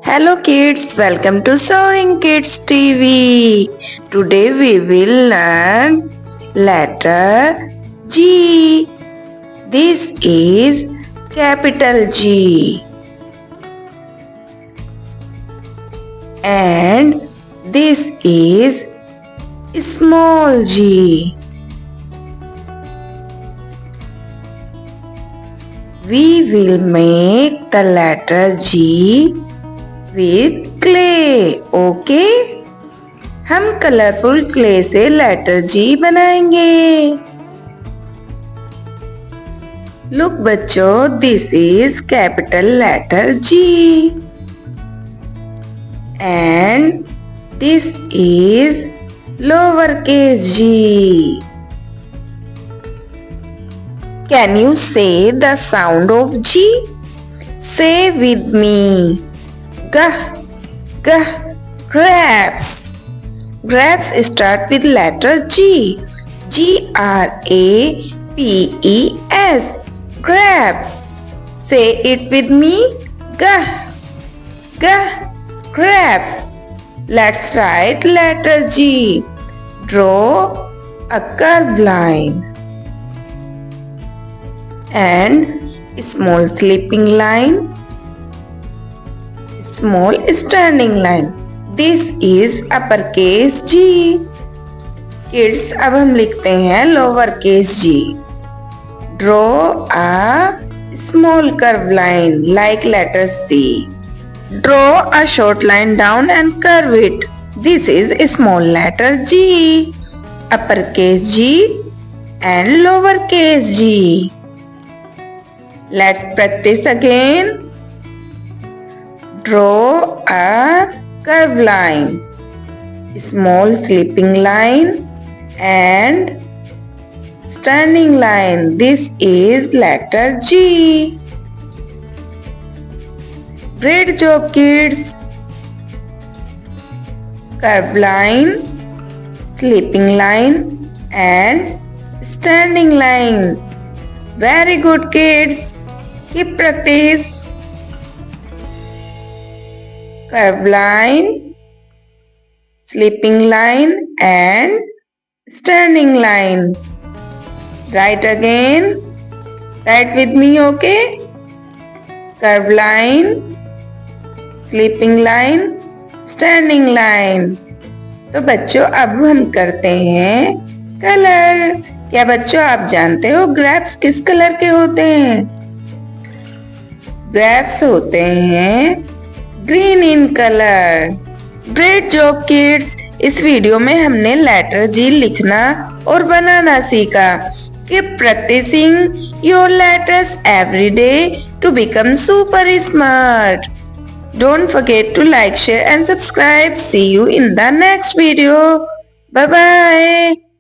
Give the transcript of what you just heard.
Hello kids, welcome to Soaring Kids TV. Today we will learn letter G. This is capital G. And this is small g. We will make the letter G with clay. Okay हम colourful clay से letter G बनाएंगे. Look बच्चों, this is capital letter G and this is lower case G. Can you say the sound of G? Say with me. G, G, grapes. Grapes start with letter G. G-R-A-P-E-S. Grapes. Say it with me. G, G, grapes. Let's write letter G. Draw a curved line and small sleeping line, small standing line. This is uppercase G. Kids, अब हम लिखते हैं lower case G. Draw a small curved line like letter C. Draw a short line down and curve it. This is a small letter G. Uppercase G and lower case G. Let's practice again. Draw a curved line, small sleeping line and standing line. This is letter G. Great job, kids. Curved line, sleeping line and standing line. Very good, kids. Keep practice. Curved line, sleeping line and standing line. Write again. Write with me, okay? Curved line, sleeping line, standing line. तो बच्चों अब हम करते हैं colour. क्या बच्चों आप जानते हो ग्रेप्स किस कलर के होते हैं? ग्रेप्स होते हैं green in colour. Great job kids. इस वीडियो में हमने लेटर जी लिखना और बनाना सीखा. Keep practising your letters every day to become super smart. Don't forget to like, share and subscribe. See you in the next video. Bye bye.